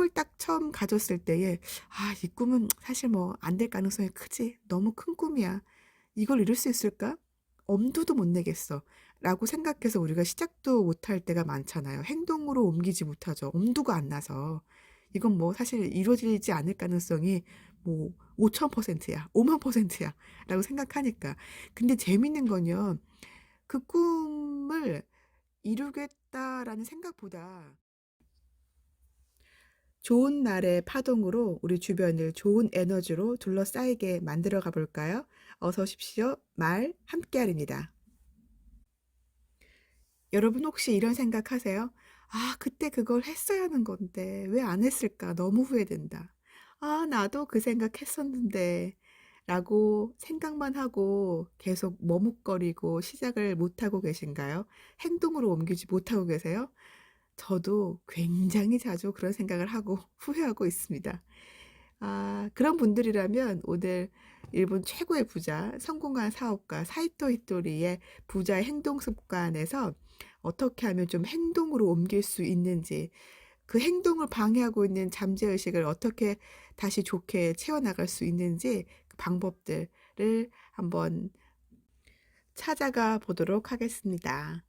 꿈을 딱 처음 가졌을 때에 '아 이 꿈은 사실 뭐 안 될 가능성이 크지. 너무 큰 꿈이야. 이걸 이룰 수 있을까? 엄두도 못 내겠어.'라고 생각해서 우리가 시작도 못할 때가 많잖아요. 행동으로 옮기지 못하죠. 엄두가 안 나서. 이건 뭐 사실 이루어지지 않을 가능성이 뭐 5000%야. 50,000%야 라고 생각하니까. 근데 재밌는 건요. 그 꿈을 이루겠다라는 생각보다 좋은 날의 파동으로 우리 주변을 좋은 에너지로 둘러싸이게 만들어 가 볼까요? 어서 오십시오. 말 함께하리입니다. 여러분 혹시 이런 생각하세요? '아 그때 그걸 했어야 하는 건데 왜 안 했을까? 너무 후회된다. 아 나도 그 생각했었는데.' 라고 생각만 하고 계속 머뭇거리고 시작을 못 하고 계신가요? 행동으로 옮기지 못하고 계세요? 저도 굉장히 자주 그런 생각을 하고 후회하고 있습니다. 아 그런 분들이라면 오늘 일본 최고의 부자, 성공한 사업가 사이토 히토리의 부자의 행동 습관에서 어떻게 하면 좀 행동으로 옮길 수 있는지, 그 행동을 방해하고 있는 잠재 의식을 어떻게 다시 좋게 채워나갈 수 있는지 그 방법들을 한번 찾아가 보도록 하겠습니다.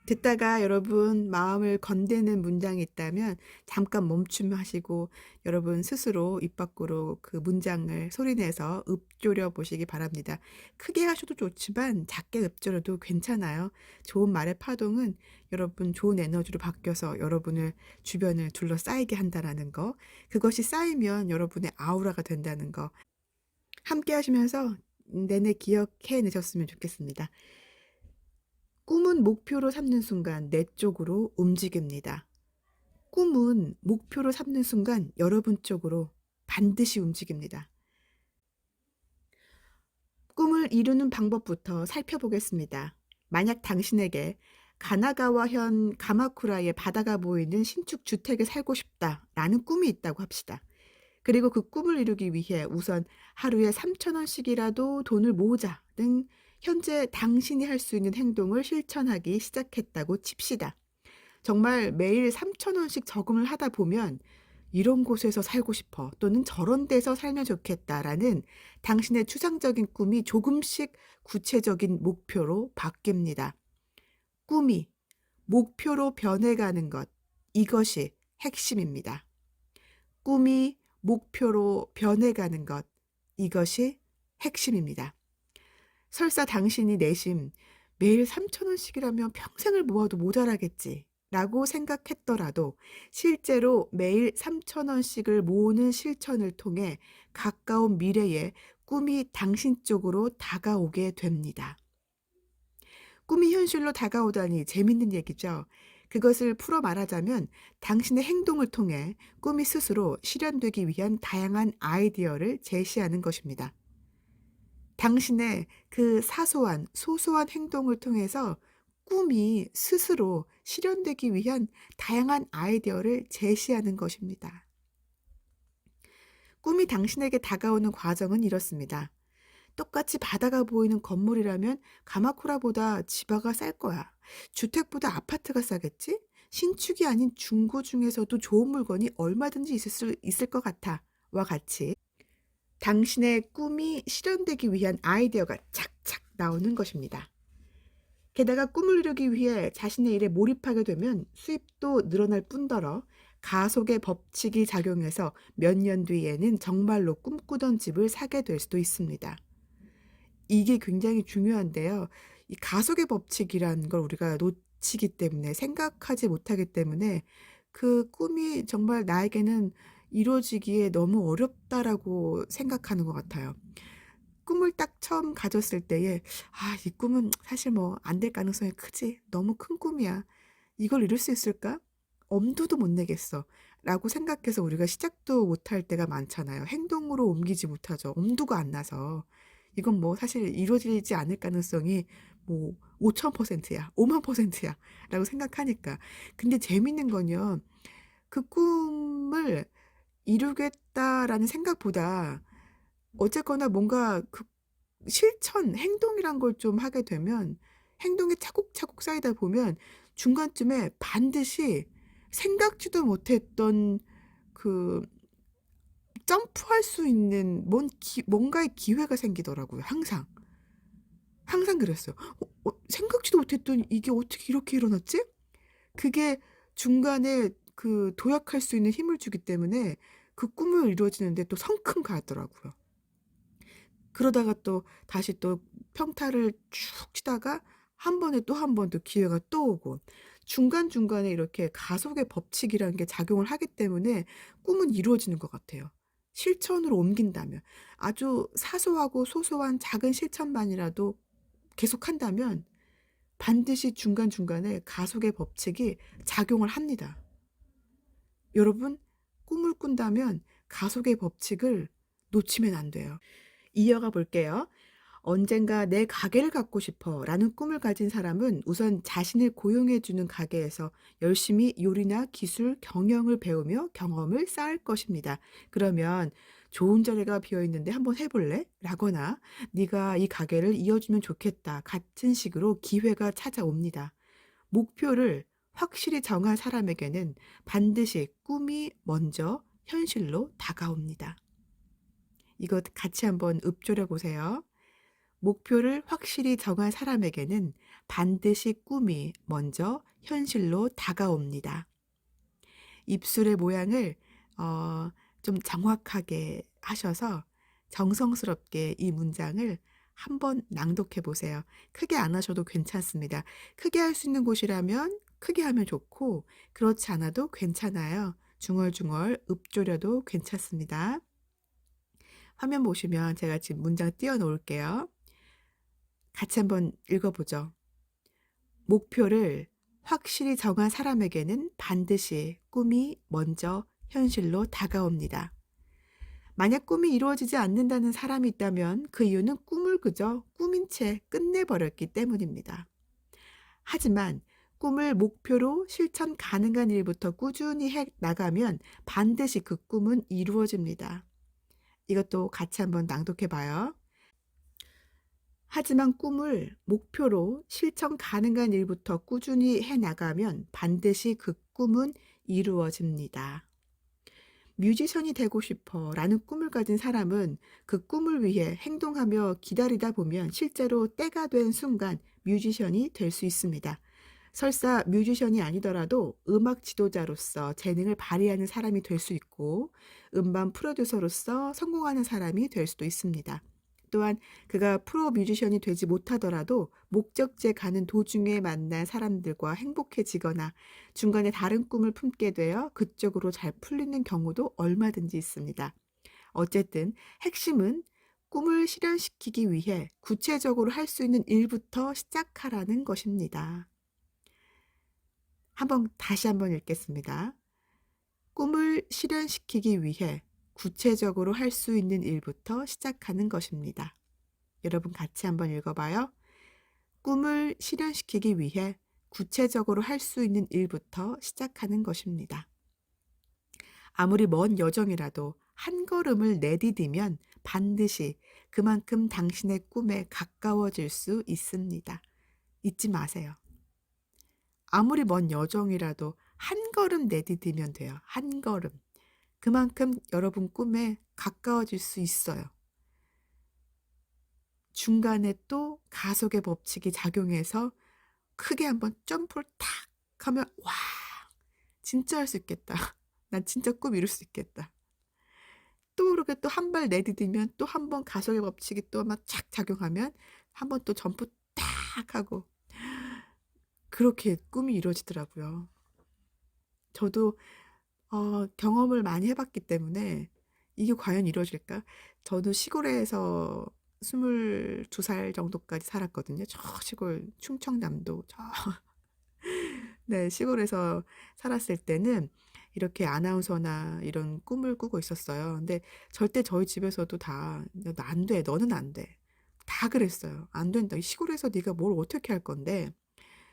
듣다가 여러분 마음을 건드는 문장이 있다면 잠깐 멈춤하시고 여러분 스스로 입 밖으로 그 문장을 소리내서 읊조려 보시기 바랍니다. 크게 하셔도 좋지만 작게 읊조려도 괜찮아요. 좋은 말의 파동은 여러분 좋은 에너지로 바뀌어서 여러분을 주변을 둘러싸이게 한다라는 거, 그것이 쌓이면 여러분의 아우라가 된다는 거 함께 하시면서 내내 기억해 내셨으면 좋겠습니다. 꿈은 목표로 삼는 순간 내 쪽으로 움직입니다. 꿈은 목표로 삼는 순간 여러분 쪽으로 반드시 움직입니다. 꿈을 이루는 방법부터 살펴보겠습니다. 만약 당신에게 가나가와현 가마쿠라의 바다가 보이는 신축 주택에 살고 싶다라는 꿈이 있다고 합시다. 그리고 그 꿈을 이루기 위해 우선 하루에 3,000원씩이라도 돈을 모으자는 현재 당신이 할 수 있는 행동을 실천하기 시작했다고 칩시다. 정말 매일 3,000원씩 저금을 하다 보면 '이런 곳에서 살고 싶어.' 또는 '저런 데서 살면 좋겠다.'라는 당신의 추상적인 꿈이 조금씩 구체적인 목표로 바뀝니다. 꿈이 목표로 변해가는 것, 이것이 핵심입니다. 꿈이 목표로 변해가는 것, 이것이 핵심입니다. 설사 당신이 내심 '매일 3,000원씩이라면 평생을 모아도 모자라겠지.'라고 생각했더라도 실제로 매일 3,000원씩을 모으는 실천을 통해 가까운 미래에 꿈이 당신 쪽으로 다가오게 됩니다. 꿈이 현실로 다가오다니 재밌는 얘기죠. 그것을 풀어 말하자면 당신의 행동을 통해 꿈이 스스로 실현되기 위한 다양한 아이디어를 제시하는 것입니다. 당신의 그 사소한 소소한 행동을 통해서 꿈이 스스로 실현되기 위한 다양한 아이디어를 제시하는 것입니다. 꿈이 당신에게 다가오는 과정은 이렇습니다. 똑같이 바다가 보이는 건물이라면 가마쿠라보다 지하가 쌀 거야. 주택보다 아파트가 싸겠지? 신축이 아닌 중고 중에서도 좋은 물건이 얼마든지 있을 것 같아. 와 같이 당신의 꿈이 실현되기 위한 아이디어가 착착 나오는 것입니다. 게다가 꿈을 이루기 위해 자신의 일에 몰입하게 되면 수입도 늘어날 뿐더러 가속의 법칙이 작용해서 몇 년 뒤에는 정말로 꿈꾸던 집을 사게 될 수도 있습니다. 이게 굉장히 중요한데요. 이 가속의 법칙이라는 걸 우리가 놓치기 때문에, 생각하지 못하기 때문에 그 꿈이 정말 나에게는 이루어지기에 너무 어렵다라고 생각하는 것 같아요. 꿈을 딱 처음 가졌을 때에 '아 이 꿈은 사실 뭐 안 될 가능성이 크지. 너무 큰 꿈이야. 이걸 이룰 수 있을까? 엄두도 못 내겠어.'라고 생각해서 우리가 시작도 못할 때가 많잖아요. 행동으로 옮기지 못하죠. 엄두가 안 나서. 이건 뭐 사실 이루어지지 않을 가능성이 뭐 5000%야. 50,000%야 라고 생각하니까. 근데 재밌는 건요. 그 꿈을 이루겠다라는 생각보다 어쨌거나 뭔가 그 실천, 행동이란 걸 좀 하게 되면 행동이 차곡차곡 쌓이다 보면 중간쯤에 반드시 생각지도 못했던 그 점프할 수 있는 뭔가의 기회가 생기더라고요, 항상. 항상 그랬어요. 생각지도 못했던 이게 어떻게 이렇게 일어났지? 그게 중간에 그 도약할 수 있는 힘을 주기 때문에 그 꿈을 이루어지는데 또 성큼 가더라고요. 그러다가 또 다시 또 평타를 쭉 치다가 한 번에 또 한 번 또 기회가 또 오고 중간중간에 이렇게 가속의 법칙이라는 게 작용을 하기 때문에 꿈은 이루어지는 것 같아요. 실천으로 옮긴다면. 아주 사소하고 소소한 작은 실천만이라도 계속한다면 반드시 중간중간에 가속의 법칙이 작용을 합니다. 여러분, 꿈을 꾼다면 가속의 법칙을 놓치면 안 돼요. 이어가 볼게요. 언젠가 내 가게를 갖고 싶어 라는 꿈을 가진 사람은 우선 자신을 고용해주는 가게에서 열심히 요리나 기술, 경영을 배우며 경험을 쌓을 것입니다. 그러면 좋은 자리가 비어 있는데 한번 해볼래? 라거나 네가 이 가게를 이어주면 좋겠다 같은 식으로 기회가 찾아옵니다. 목표를 확실히 정한 사람에게는 반드시 꿈이 먼저 현실로 다가옵니다. 이것 같이 한번 읊조려 보세요. 목표를 확실히 정한 사람에게는 반드시 꿈이 먼저 현실로 다가옵니다. 입술의 모양을 좀 정확하게 하셔서 정성스럽게 이 문장을 한번 낭독해 보세요. 크게 안 하셔도 괜찮습니다. 크게 할 수 있는 곳이라면 크게 하면 좋고 그렇지 않아도 괜찮아요. 중얼중얼 읊조려도 괜찮습니다. 화면 보시면 제가 지금 문장 띄워 놓을게요. 같이 한번 읽어보죠. 목표를 확실히 정한 사람에게는 반드시 꿈이 먼저 현실로 다가옵니다. 만약 꿈이 이루어지지 않는다는 사람이 있다면 그 이유는 꿈을 그저 꿈인 채 끝내버렸기 때문입니다. 하지만 꿈을 목표로 실천 가능한 일부터 꾸준히 해 나가면 반드시 그 꿈은 이루어집니다. 이것도 같이 한번 낭독해 봐요. 하지만 꿈을 목표로 실천 가능한 일부터 꾸준히 해 나가면 반드시 그 꿈은 이루어집니다. 뮤지션이 되고 싶어 라는 꿈을 가진 사람은 그 꿈을 위해 행동하며 기다리다 보면 실제로 때가 된 순간 뮤지션이 될 수 있습니다. 설사 뮤지션이 아니더라도 음악 지도자로서 재능을 발휘하는 사람이 될 수 있고 음반 프로듀서로서 성공하는 사람이 될 수도 있습니다. 또한 그가 프로 뮤지션이 되지 못하더라도 목적지에 가는 도중에 만난 사람들과 행복해지거나 중간에 다른 꿈을 품게 되어 그쪽으로 잘 풀리는 경우도 얼마든지 있습니다. 어쨌든 핵심은 꿈을 실현시키기 위해 구체적으로 할 수 있는 일부터 시작하라는 것입니다. 다시 한번 읽겠습니다. 꿈을 실현시키기 위해 구체적으로 할 수 있는 일부터 시작하는 것입니다. 여러분 같이 한번 읽어봐요. 꿈을 실현시키기 위해 구체적으로 할 수 있는 일부터 시작하는 것입니다. 아무리 먼 여정이라도 한 걸음을 내디디면 반드시 그만큼 당신의 꿈에 가까워질 수 있습니다. 잊지 마세요. 아무리 먼 여정이라도 한 걸음 내디디면 돼요. 한 걸음. 그만큼 여러분 꿈에 가까워질 수 있어요. 중간에 또 가속의 법칙이 작용해서 크게 한번 점프를 탁 하면 와, 진짜 할 수 있겠다. 난 진짜 꿈 이룰 수 있겠다. 또 그렇게 또 한 발 내디디면 또 한 번 가속의 법칙이 또 막 착 작용하면 한 번 또 점프 딱 하고 그렇게 꿈이 이루어지더라고요. 저도 경험을 많이 해봤기 때문에 이게 과연 이루어질까? 저도 시골에서 22살 정도까지 살았거든요. 저 시골 충청남도 네, 시골에서 살았을 때는 이렇게 아나운서나 이런 꿈을 꾸고 있었어요. 근데 절대 저희 집에서도 다 "너 안 돼. 너는 안 돼." 다 그랬어요. "안 된다. 이 시골에서 네가 뭘 어떻게 할 건데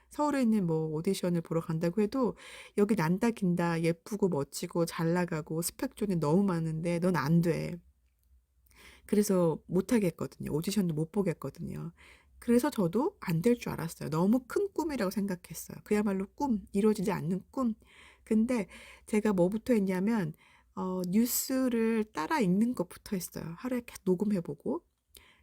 서울에 있는 뭐 오디션을 보러 간다고 해도 여기 난다 긴다 예쁘고 멋지고 잘 나가고 스펙 존이 너무 많은데 넌 안 돼." 그래서 못 하겠거든요. 오디션도 못 보겠거든요. 그래서 저도 안 될 줄 알았어요. 너무 큰 꿈이라고 생각했어요. 그야말로 꿈, 이루어지지 않는 꿈. 근데 제가 뭐부터 했냐면 뉴스를 따라 읽는 것부터 했어요. 하루에 계속 녹음해 보고.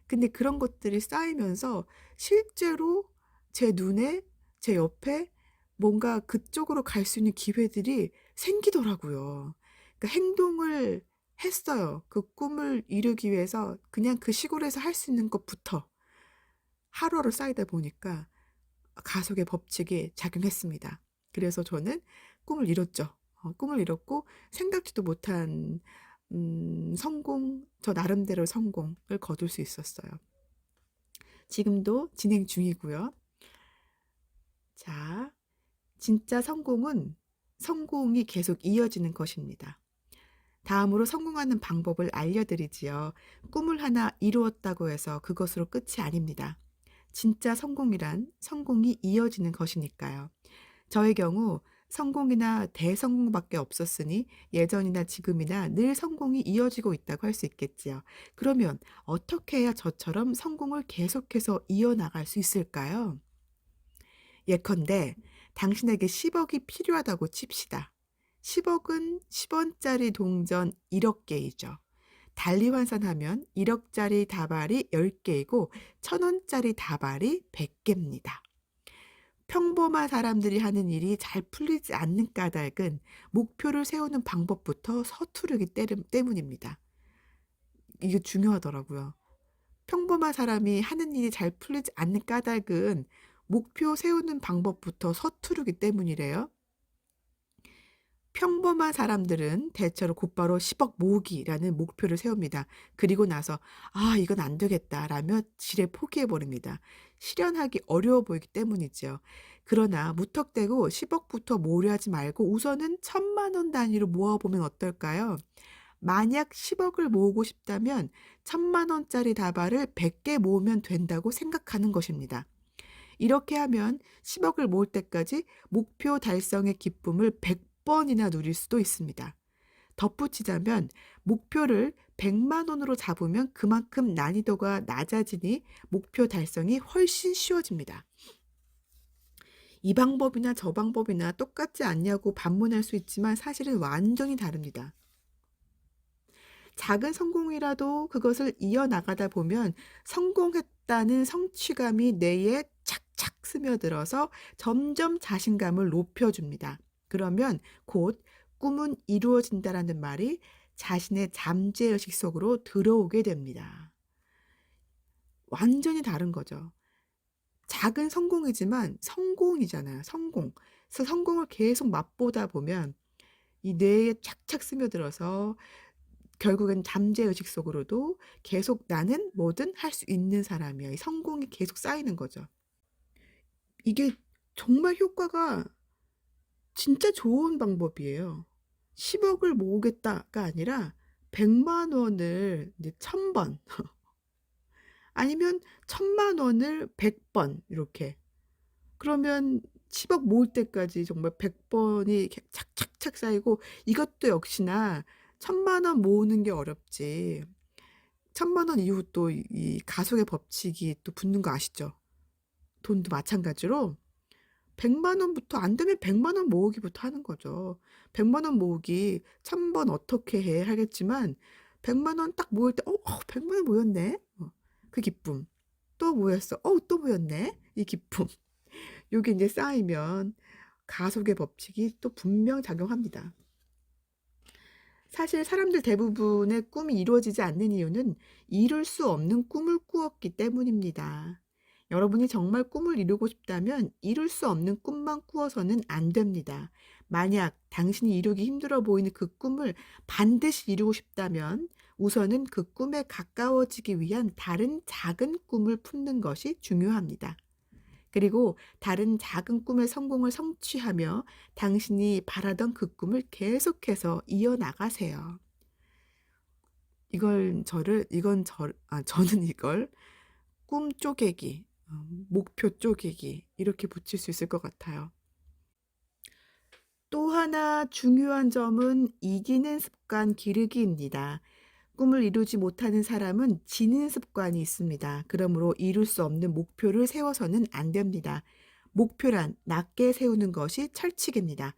근데 그런 것들이 쌓이면서 실제로 제 눈에 제 옆에 뭔가 그쪽으로 갈 수 있는 기회들이 생기더라고요. 그러니까 행동을 했어요. 그 꿈을 이루기 위해서 그냥 그 시골에서 할 수 있는 것부터 하루하루 쌓이다 보니까 가속의 법칙이 작용했습니다. 그래서 저는 꿈을 이뤘죠. 꿈을 이뤘고 생각지도 못한 성공, 저 나름대로 성공을 거둘 수 있었어요. 지금도 진행 중이고요. 자, 진짜 성공은 성공이 계속 이어지는 것입니다. 다음으로 성공하는 방법을 알려드리지요. 꿈을 하나 이루었다고 해서 그것으로 끝이 아닙니다. 진짜 성공이란 성공이 이어지는 것이니까요. 저의 경우 성공이나 대성공밖에 없었으니 예전이나 지금이나 늘 성공이 이어지고 있다고 할 수 있겠지요. 그러면 어떻게 해야 저처럼 성공을 계속해서 이어나갈 수 있을까요? 예컨대 당신에게 10억이 필요하다고 칩시다. 10억은 10원짜리 동전 1억 개이죠. 달리 환산하면 1억짜리 다발이 10개이고 1000원짜리 다발이 100개입니다. 평범한 사람들이 하는 일이 잘 풀리지 않는 까닭은 목표를 세우는 방법부터 서투르기 때문입니다. 이게 중요하더라고요. 평범한 사람이 하는 일이 잘 풀리지 않는 까닭은 목표 세우는 방법부터 서투르기 때문이래요. 평범한 사람들은 대체로 곧바로 10억 모으기라는 목표를 세웁니다. 그리고 나서 이건 안 되겠다라며 지레 포기해버립니다. 실현하기 어려워 보이기 때문이죠. 그러나 무턱대고 10억부터 모으려 하지 말고 우선은 1,000만 원 단위로 모아보면 어떨까요? 만약 10억을 모으고 싶다면 1,000만 원짜리 다발을 100개 모으면 된다고 생각하는 것입니다. 이렇게 하면 10억을 모을 때까지 목표 달성의 기쁨을 100번이나 누릴 수도 있습니다. 덧붙이자면 목표를 100만 원으로 잡으면 그만큼 난이도가 낮아지니 목표 달성이 훨씬 쉬워집니다. 이 방법이나 저 방법이나 똑같지 않냐고 반문할 수 있지만 사실은 완전히 다릅니다. 작은 성공이라도 그것을 이어나가다 보면 성공했다는 성취감이 뇌에 착착 스며들어서 점점 자신감을 높여줍니다. 그러면 곧 꿈은 이루어진다라는 말이 자신의 잠재의식 속으로 들어오게 됩니다. 완전히 다른 거죠. 작은 성공이지만 성공이잖아요. 성공. 그래서 성공을 계속 맛보다 보면 이 뇌에 착착 스며들어서 결국엔 잠재의식 속으로도 계속 나는 뭐든 할 수 있는 사람이야. 이 성공이 계속 쌓이는 거죠. 이게 정말 효과가 진짜 좋은 방법이에요. 10억을 모으겠다가 아니라 100만 원을 이제 1000번 아니면 1000만 원을 100번 이렇게. 그러면 10억 모을 때까지 정말 100번이 착착착 쌓이고 이것도 역시나 1000만 원 모으는 게 어렵지. 1000만 원 이후 또 이 가속의 법칙이 또 붙는 거 아시죠? 돈도 마찬가지로 100만 원부터 안 되면 100만 원 모으기부터 하는 거죠. 100만 원 모으기 1000번 어떻게 해 하겠지만 100만 원 딱 모을 때 100만 원 모였네. 그 기쁨. 또 모였어. 또 모였네. 이 기쁨. 요게 이제 쌓이면 가속의 법칙이 또 분명 작용합니다. 사실 사람들 대부분의 꿈이 이루어지지 않는 이유는 이룰 수 없는 꿈을 꾸었기 때문입니다. 여러분이 정말 꿈을 이루고 싶다면 이룰 수 없는 꿈만 꾸어서는 안 됩니다. 만약 당신이 이루기 힘들어 보이는 그 꿈을 반드시 이루고 싶다면 우선은 그 꿈에 가까워지기 위한 다른 작은 꿈을 품는 것이 중요합니다. 그리고 다른 작은 꿈의 성공을 성취하며 당신이 바라던 그 꿈을 계속해서 이어나가세요. 저는 이걸 꿈 쪼개기, 목표 쪼개기 이렇게 붙일 수 있을 것 같아요. 또 하나 중요한 점은 이기는 습관 기르기입니다. 꿈을 이루지 못하는 사람은 지는 습관이 있습니다. 그러므로 이룰 수 없는 목표를 세워서는 안 됩니다. 목표란 낮게 세우는 것이 철칙입니다.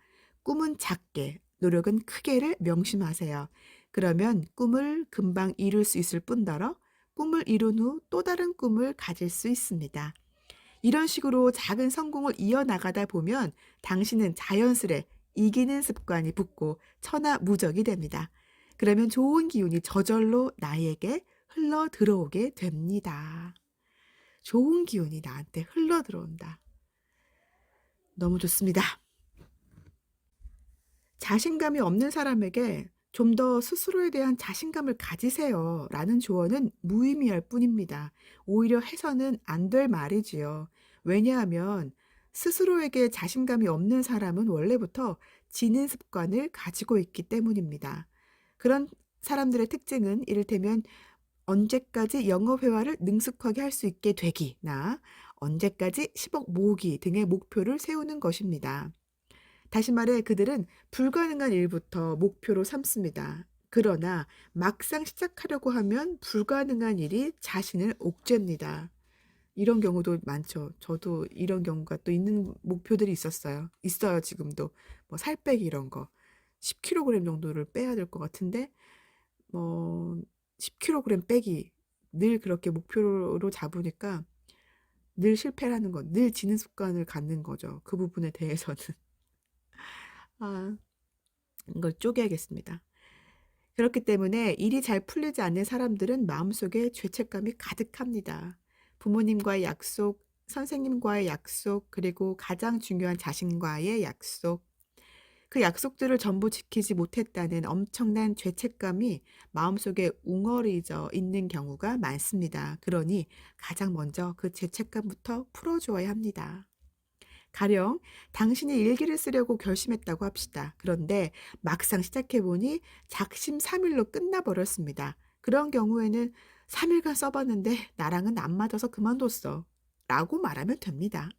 꿈은 작게, 노력은 크게를 명심하세요. 그러면 꿈을 금방 이룰 수 있을 뿐더러 꿈을 이룬 후 또 다른 꿈을 가질 수 있습니다. 이런 식으로 작은 성공을 이어나가다 보면 당신은 자연스레 이기는 습관이 붙고 천하무적이 됩니다. 그러면 좋은 기운이 저절로 나에게 흘러 들어오게 됩니다. 좋은 기운이 나한테 흘러 들어온다. 너무 좋습니다. 자신감이 없는 사람에게 좀 더 스스로에 대한 자신감을 가지세요 라는 조언은 무의미할 뿐입니다. 오히려 해서는 안 될 말이지요. 왜냐하면 스스로에게 자신감이 없는 사람은 원래부터 지는 습관을 가지고 있기 때문입니다. 그런 사람들의 특징은 이를테면 언제까지 영어회화를 능숙하게 할 수 있게 되기나 언제까지 10억 모으기 등의 목표를 세우는 것입니다. 다시 말해 그들은 불가능한 일부터 목표로 삼습니다. 그러나 막상 시작하려고 하면 불가능한 일이 자신을 옥죄입니다. 이런 경우도 많죠. 저도 이런 경우가 또 있는 목표들이 있었어요. 있어요, 지금도. 뭐 살 빼기 이런 거. 10kg 정도를 빼야 될 것 같은데, 뭐, 10kg 빼기. 늘 그렇게 목표로 잡으니까 늘 실패하는 건, 늘 지는 습관을 갖는 거죠. 그 부분에 대해서는. 아, 이걸 쪼개야겠습니다. 그렇기 때문에 일이 잘 풀리지 않는 사람들은 마음속에 죄책감이 가득합니다. 부모님과의 약속, 선생님과의 약속, 그리고 가장 중요한 자신과의 약속. 그 약속들을 전부 지키지 못했다는 엄청난 죄책감이 마음속에 웅어리져 있는 경우가 많습니다. 그러니 가장 먼저 그 죄책감부터 풀어주어야 합니다. 가령 당신이 일기를 쓰려고 결심했다고 합시다. 그런데 막상 시작해보니 작심삼일로 끝나버렸습니다. 그런 경우에는 3일간 써봤는데 나랑은 안 맞아서 그만뒀어. 라고 말하면 됩니다.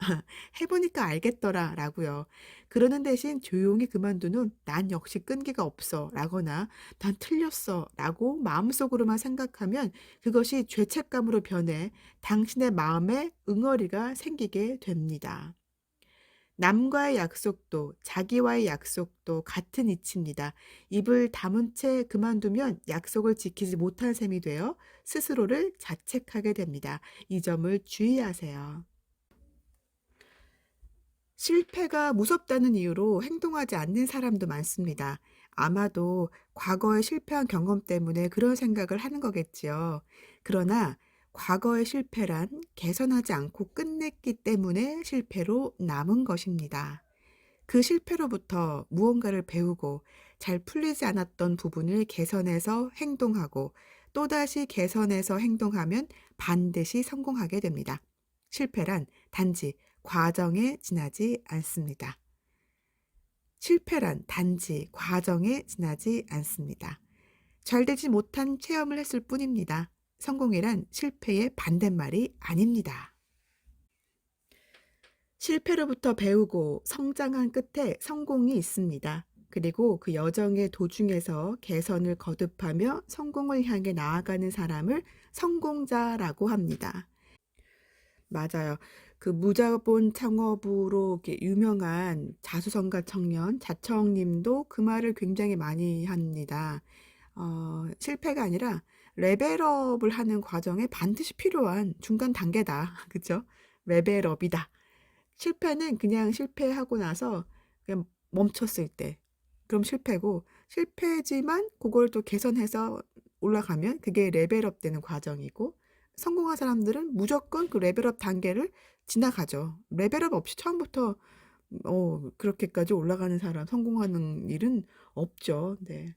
해보니까 알겠더라 라고요. 그러는 대신 조용히 그만둔 후 난 역시 끈기가 없어 라거나 난 틀렸어 라고 마음속으로만 생각하면 그것이 죄책감으로 변해 당신의 마음에 응어리가 생기게 됩니다. 남과의 약속도 자기와의 약속도 같은 이치입니다. 입을 다문 채 그만두면 약속을 지키지 못한 셈이 되어 스스로를 자책하게 됩니다. 이 점을 주의하세요. 실패가 무섭다는 이유로 행동하지 않는 사람도 많습니다. 아마도 과거에 실패한 경험 때문에 그런 생각을 하는 거겠지요. 그러나 과거의 실패란 개선하지 않고 끝냈기 때문에 실패로 남은 것입니다. 그 실패로부터 무언가를 배우고 잘 풀리지 않았던 부분을 개선해서 행동하고 또다시 개선해서 행동하면 반드시 성공하게 됩니다. 실패란 단지 과정에 지나지 않습니다. 실패란 단지 과정에 지나지 않습니다. 잘 되지 못한 체험을 했을 뿐입니다. 성공이란 실패의 반대말이 아닙니다. 실패로부터 배우고 성장한 끝에 성공이 있습니다. 그리고 그 여정의 도중에서 개선을 거듭하며 성공을 향해 나아가는 사람을 성공자라고 합니다. 맞아요. 그 무자본 창업으로 이렇게 유명한 자수성가 청년 자청님도 그 말을 굉장히 많이 합니다. 실패가 아니라 레벨업을 하는 과정에 반드시 필요한 중간 단계다. 그죠? 레벨업이다. 실패는 그냥 실패하고 나서 그냥 멈췄을 때. 그럼 실패고, 실패지만 그걸 또 개선해서 올라가면 그게 레벨업 되는 과정이고, 성공한 사람들은 무조건 그 레벨업 단계를 지나가죠. 레벨업 없이 처음부터 그렇게까지 올라가는 사람, 성공하는 일은 없죠. 네.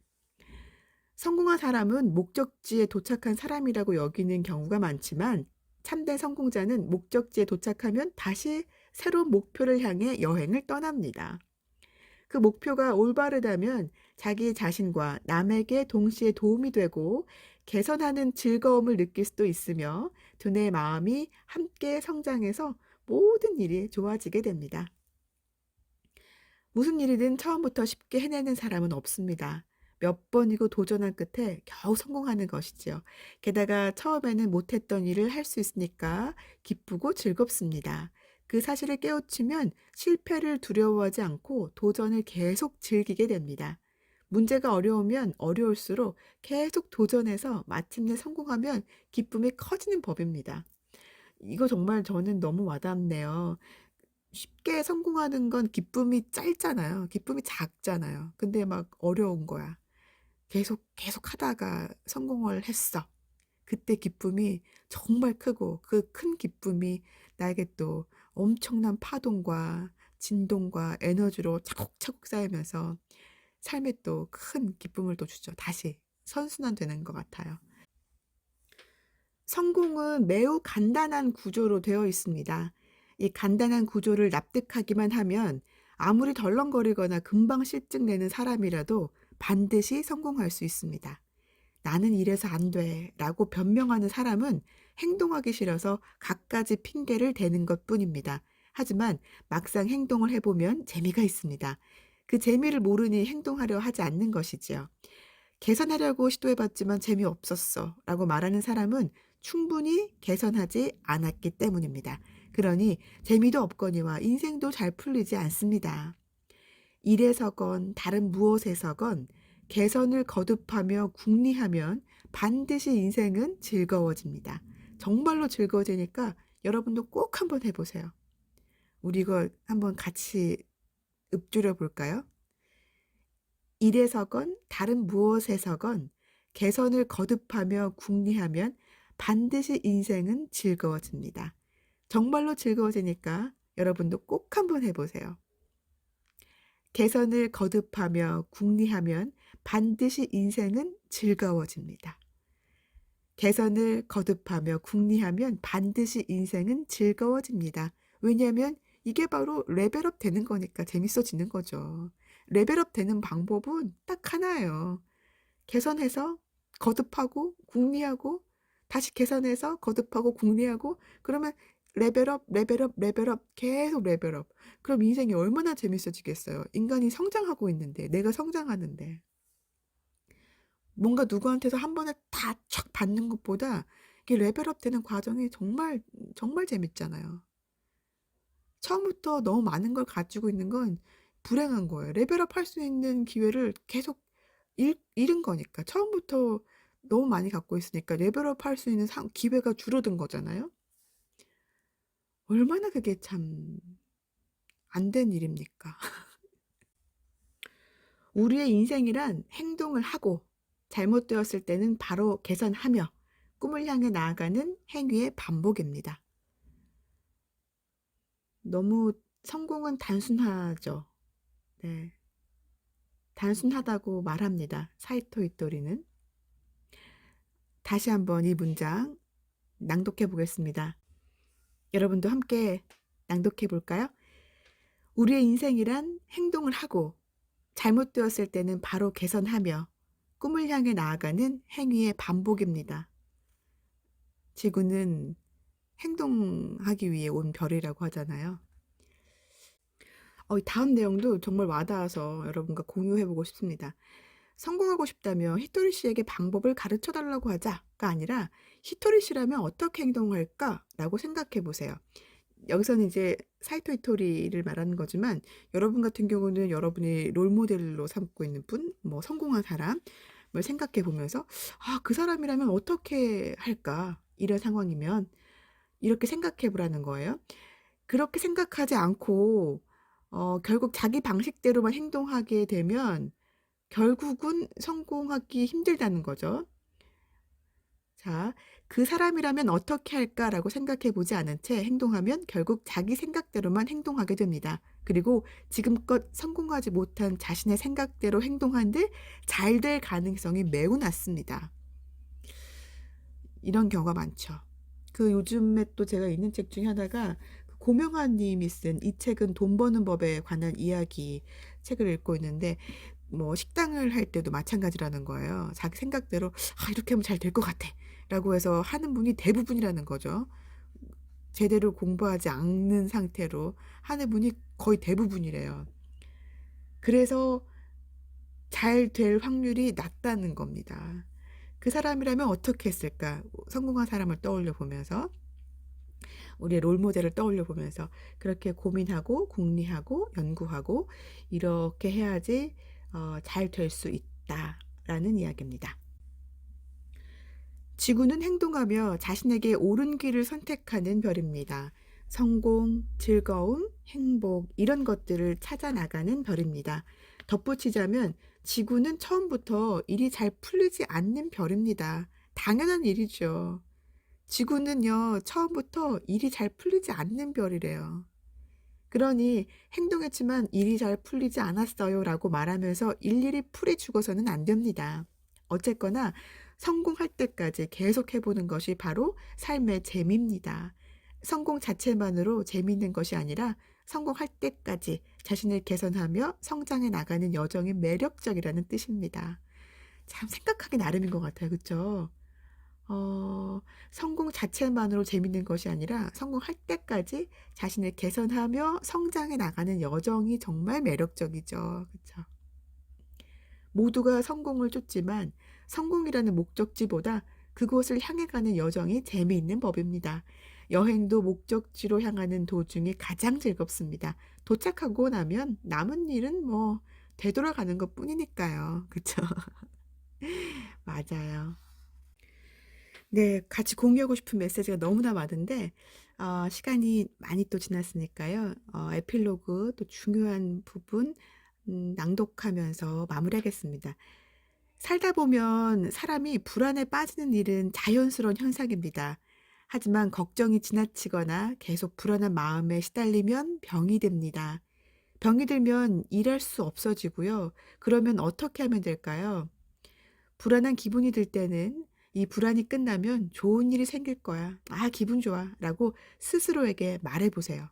성공한 사람은 목적지에 도착한 사람이라고 여기는 경우가 많지만 참된 성공자는 목적지에 도착하면 다시 새로운 목표를 향해 여행을 떠납니다. 그 목표가 올바르다면 자기 자신과 남에게 동시에 도움이 되고 개선하는 즐거움을 느낄 수도 있으며 두뇌 마음이 함께 성장해서 모든 일이 좋아지게 됩니다. 무슨 일이든 처음부터 쉽게 해내는 사람은 없습니다. 몇 번이고 도전한 끝에 겨우 성공하는 것이지요. 게다가 처음에는 못했던 일을 할 수 있으니까 기쁘고 즐겁습니다. 그 사실을 깨우치면 실패를 두려워하지 않고 도전을 계속 즐기게 됩니다. 문제가 어려우면 어려울수록 계속 도전해서 마침내 성공하면 기쁨이 커지는 법입니다. 이거 정말 저는 너무 와닿네요. 쉽게 성공하는 건 기쁨이 짧잖아요. 기쁨이 작잖아요. 근데 막 어려운 거야. 계속 하다가 성공을 했어. 그때 기쁨이 정말 크고 그 큰 기쁨이 나에게 또 엄청난 파동과 진동과 에너지로 차곡차곡 쌓이면서 삶에 또 큰 기쁨을 또 주죠. 다시 선순환되는 것 같아요. 성공은 매우 간단한 구조로 되어 있습니다. 이 간단한 구조를 납득하기만 하면 아무리 덜렁거리거나 금방 실증내는 사람이라도 반드시 성공할 수 있습니다. 나는 이래서 안 돼 라고 변명하는 사람은 행동하기 싫어서 갖가지 핑계를 대는 것 뿐입니다. 하지만 막상 행동을 해보면 재미가 있습니다. 그 재미를 모르니 행동하려 하지 않는 것이지요. 개선하려고 시도해봤지만 재미없었어 라고 말하는 사람은 충분히 개선하지 않았기 때문입니다. 그러니 재미도 없거니와 인생도 잘 풀리지 않습니다. 일에서건 다른 무엇에서건 개선을 거듭하며 궁리하면 반드시 인생은 즐거워집니다. 정말로 즐거워지니까 여러분도 꼭 한번 해보세요. 우리 이거 한번 같이 읊조려 볼까요? 일에서건 다른 무엇에서건 개선을 거듭하며 궁리하면 반드시 인생은 즐거워집니다. 정말로 즐거워지니까 여러분도 꼭 한번 해보세요. 개선을 거듭하며 궁리하면 반드시 인생은 즐거워집니다. 개선을 거듭하며 궁리하면 반드시 인생은 즐거워집니다. 왜냐하면 이게 바로 레벨업 되는 거니까 재밌어지는 거죠. 레벨업 되는 방법은 딱 하나예요. 개선해서 거듭하고 궁리하고 다시 개선해서 거듭하고 궁리하고 그러면 레벨업, 레벨업, 레벨업, 계속 레벨업. 그럼 인생이 얼마나 재밌어지겠어요. 인간이 성장하고 있는데, 내가 성장하는데. 뭔가 누구한테서 한 번에 다 촥 받는 것보다 이게 레벨업 되는 과정이 정말, 정말 재밌잖아요. 처음부터 너무 많은 걸 가지고 있는 건 불행한 거예요. 레벨업 할 수 있는 기회를 계속 잃은 거니까. 처음부터 너무 많이 갖고 있으니까 레벨업 할 수 있는 기회가 줄어든 거잖아요. 얼마나 그게 참 안 된 일입니까? 우리의 인생이란 행동을 하고 잘못되었을 때는 바로 개선하며 꿈을 향해 나아가는 행위의 반복입니다. 너무 성공은 단순하죠. 네. 단순하다고 말합니다. 사이토 이토리는. 다시 한번 이 문장 낭독해 보겠습니다. 여러분도 함께 낭독해 볼까요? 우리의 인생이란 행동을 하고 잘못되었을 때는 바로 개선하며 꿈을 향해 나아가는 행위의 반복입니다. 지구는 행동하기 위해 온 별이라고 하잖아요. 다음 내용도 정말 와닿아서 여러분과 공유해보고 싶습니다. 성공하고 싶다면 히토리 씨에게 방법을 가르쳐 달라고 하자가 아니라 히토리 씨라면 어떻게 행동할까라고 생각해 보세요. 여기서는 이제 사이토 히토리를 말하는 거지만 여러분 같은 경우는 여러분이 롤모델로 삼고 있는 분, 뭐 성공한 사람을 생각해 보면서 그 사람이라면 어떻게 할까? 이런 상황이면 이렇게 생각해 보라는 거예요. 그렇게 생각하지 않고 결국 자기 방식대로만 행동하게 되면 결국은 성공하기 힘들다는 거죠. 자, 그 사람이라면 어떻게 할까라고 생각해 보지 않은 채 행동하면 결국 자기 생각대로만 행동하게 됩니다. 그리고 지금껏 성공하지 못한 자신의 생각대로 행동한들 잘 될 가능성이 매우 낮습니다. 이런 경우가 많죠. 그 요즘에 또 제가 읽는 책 중에 하나가 고명환 님이 쓴 이 책은 돈 버는 법에 관한 이야기 책을 읽고 있는데 뭐 식당을 할 때도 마찬가지라는 거예요. 자기 생각대로 이렇게 하면 잘 될 것 같아 라고 해서 하는 분이 대부분이라는 거죠. 제대로 공부하지 않는 상태로 하는 분이 거의 대부분이래요. 그래서 잘 될 확률이 낮다는 겁니다. 그 사람이라면 어떻게 했을까? 성공한 사람을 떠올려 보면서 우리의 롤 모델을 떠올려 보면서 그렇게 고민하고 궁리하고 연구하고 이렇게 해야지 잘 될 수 있다라는 이야기입니다. 지구는 행동하며 자신에게 옳은 길을 선택하는 별입니다. 성공, 즐거움, 행복, 이런 것들을 찾아 나가는 별입니다. 덧붙이자면 지구는 처음부터 일이 잘 풀리지 않는 별입니다. 당연한 일이죠. 지구는요, 처음부터 일이 잘 풀리지 않는 별이래요. 그러니 행동했지만 일이 잘 풀리지 않았어요 라고 말하면서 일일이 풀이 죽어서는 안 됩니다. 어쨌거나 성공할 때까지 계속 해보는 것이 바로 삶의 재미입니다. 성공 자체만으로 재미있는 것이 아니라 성공할 때까지 자신을 개선하며 성장해 나가는 여정이 매력적이라는 뜻입니다. 참 생각하기 나름인 것 같아요. 그쵸? 성공 자체만으로 재밌는 것이 아니라 성공할 때까지 자신을 개선하며 성장해 나가는 여정이 정말 매력적이죠. 그쵸? 모두가 성공을 쫓지만 성공이라는 목적지보다 그곳을 향해 가는 여정이 재미있는 법입니다. 여행도 목적지로 향하는 도중이 가장 즐겁습니다. 도착하고 나면 남은 일은 뭐 되돌아가는 것뿐이니까요. 그쵸? 맞아요. 네. 같이 공유하고 싶은 메시지가 너무나 많은데 시간이 많이 또 지났으니까요. 에필로그 또 중요한 부분 낭독하면서 마무리하겠습니다. 살다 보면 사람이 불안에 빠지는 일은 자연스러운 현상입니다. 하지만 걱정이 지나치거나 계속 불안한 마음에 시달리면 병이 됩니다. 병이 들면 일할 수 없어지고요. 그러면 어떻게 하면 될까요? 불안한 기분이 들 때는 이 불안이 끝나면 좋은 일이 생길 거야. 아, 기분 좋아. 라고 스스로에게 말해 보세요.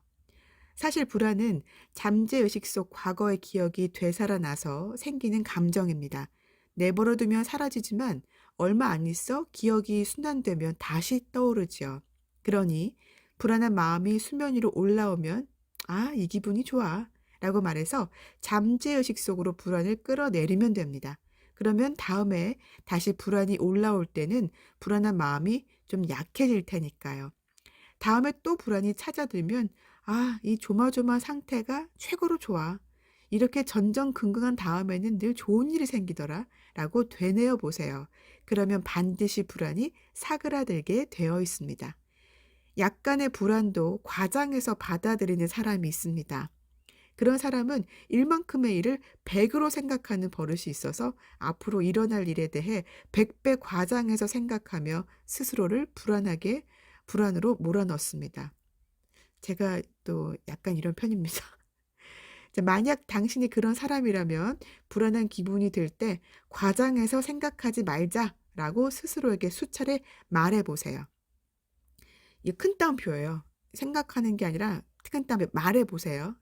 사실 불안은 잠재의식 속 과거의 기억이 되살아나서 생기는 감정입니다. 내버려 두면 사라지지만 얼마 안 있어 기억이 순환되면 다시 떠오르지요. 그러니 불안한 마음이 수면 위로 올라오면 아, 이 기분이 좋아. 라고 말해서 잠재의식 속으로 불안을 끌어내리면 됩니다. 그러면 다음에 다시 불안이 올라올 때는 불안한 마음이 좀 약해질 테니까요. 다음에 또 불안이 찾아들면 아, 이 조마조마 상태가 최고로 좋아. 이렇게 전전긍긍한 다음에는 늘 좋은 일이 생기더라. 라고 되뇌어 보세요. 그러면 반드시 불안이 사그라들게 되어 있습니다. 약간의 불안도 과장해서 받아들이는 사람이 있습니다. 그런 사람은 일만큼의 일을 100으로 생각하는 버릇이 있어서 앞으로 일어날 일에 대해 100배 과장해서 생각하며 스스로를 불안으로 몰아넣습니다. 제가 또 약간 이런 편입니다. 자, 만약 당신이 그런 사람이라면 불안한 기분이 들 때 과장해서 생각하지 말자라고 스스로에게 수차례 말해 보세요. 이게 큰 따옴표예요. 생각하는 게 아니라 큰 따옴표 말해 보세요.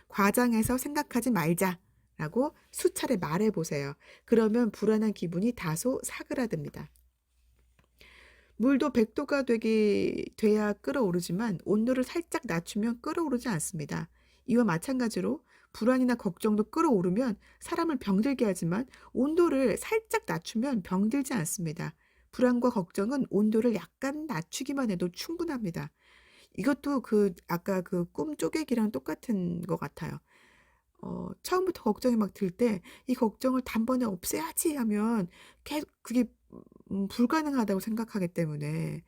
과장해서 생각하지 말자라고 수차례 말해 보세요. 그러면 불안한 기분이 다소 사그라듭니다. 물도 100도가 돼야 끓어오르지만 온도를 살짝 낮추면 끓어오르지 않습니다. 이와 마찬가지로 불안이나 걱정도 끓어오르면 사람을 병들게 하지만 온도를 살짝 낮추면 병들지 않습니다. 불안과 걱정은 온도를 약간 낮추기만 해도 충분합니다. 이것도 아까 그 꿈 쪼개기랑 똑같은 것 같아요. 처음부터 걱정이 막 들 때 '이 걱정을 단번에 없애야지.' 하면 계속 그게 불가능하다고 생각하기 때문에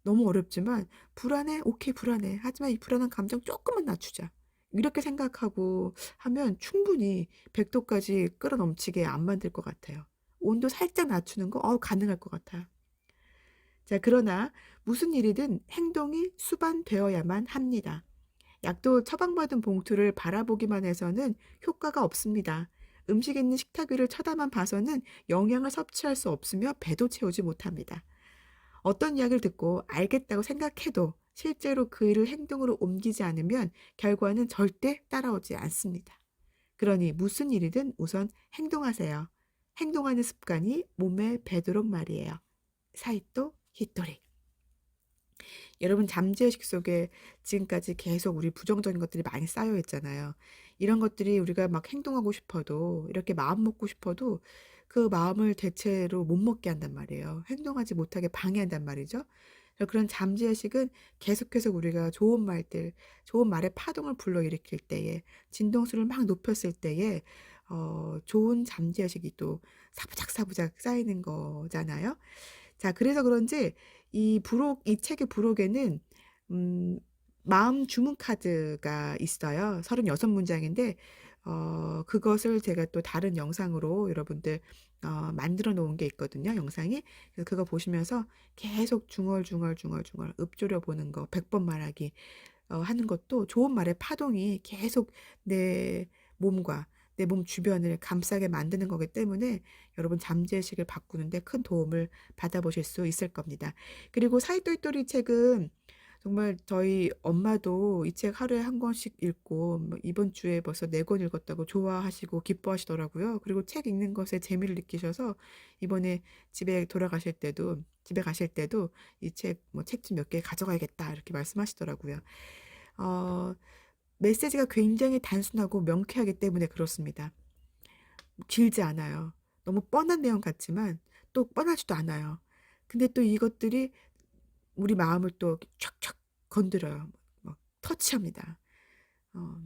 너무 어렵지만 '불안해. 오케이 불안해. 하지만 이 불안한 감정 쪼끔만 낮추자.' 이렇게 생각하고 하면 충분히 100 도까지 끌어넘치게 안 만들 것 같아요. 온도 살짝 낮추는 거 가능할 것 같아요. 자, 그러나 무슨 일이든 행동이 수반되어야만 합니다. 약도 처방받은 봉투를 바라보기만 해서는 효과가 없습니다. 음식 있는 식탁 위를 쳐다만 봐서는 영양을 섭취할 수 없으며 배도 채우지 못합니다. 어떤 이야기를 듣고 알겠다고 생각해도 실제로 그 일을 행동으로 옮기지 않으면 결과는 절대 따라오지 않습니다. 그러니 무슨 일이든 우선 행동하세요. 행동하는 습관이 몸에 배도록 말이에요. 사이토 히토리. 여러분 잠재의식 속에 지금까지 계속 우리 부정적인 것들이 많이 쌓여 있잖아요. 이런 것들이 우리가 막 행동하고 싶어도 이렇게 마음 먹고 싶어도 그 마음을 대체로 못 먹게 한단 말이에요. 행동하지 못하게 방해한단 말이죠. 그런 잠재의식은 계속해서 우리가 좋은 말들, 좋은 말의 파동을 불러일으킬 때에, 진동수를 막 높였을 때에 좋은 잠재의식이 또 사부작사부작 쌓이는 거잖아요. 자, 그래서 그런지 이 책의 부록에는 음 마음 주문 카드가 있어요. 36문장인데 그것을 제가 또 다른 영상으로 여러분들 만들어 놓은 게 있거든요, 영상이. 그래서 그거 보시면서 계속 중얼중얼 읊조려 보는 거, 100번 말하기 하는 것도 좋은 말의 파동이 계속 내 몸과 내 몸 주변을 감싸게 만드는 거기 때문에 여러분 잠재의식을 바꾸는데 큰 도움을 받아보실 수 있을 겁니다. 그리고 사이토이토리 책은 정말 저희 엄마도 이 책 하루에 한 권씩 읽고 뭐 이번 주에 벌써 4권 읽었다고 좋아하시고 기뻐하시더라고요. 그리고 책 읽는 것에 재미를 느끼셔서 이번에 집에 가실 때도 이 책 뭐 책 좀 몇 개 가져가야겠다 이렇게 말씀하시더라고요. 어, 메시지가 굉장히 단순하고 명쾌하기 때문에 그렇습니다. 길지 않아요. 너무 뻔한 내용 같지만 또 뻔하지도 않아요. 근데 또 이것들이 우리 마음을 또 촥촥 건드려요. 막 터치합니다. 어,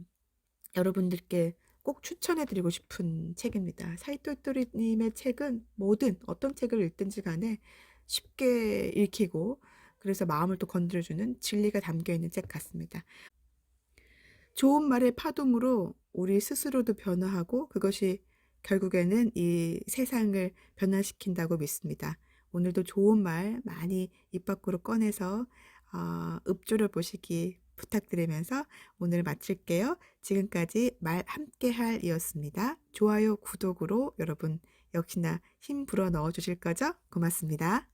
여러분들께 꼭 추천해드리고 싶은 책입니다. 사이토토리님의 책은 뭐든 어떤 책을 읽든지 간에 쉽게 읽히고 그래서 마음을 또 건드려주는 진리가 담겨 있는 책 같습니다. 좋은 말의 파동으로 우리 스스로도 변화하고 그것이 결국에는 이 세상을 변화시킨다고 믿습니다. 오늘도 좋은 말 많이 입 밖으로 꺼내서 읊조려 보시기 부탁드리면서 오늘 마칠게요. 지금까지 말 함께 할 이었습니다. 좋아요, 구독으로 여러분 역시나 힘 불어 넣어 주실 거죠? 고맙습니다.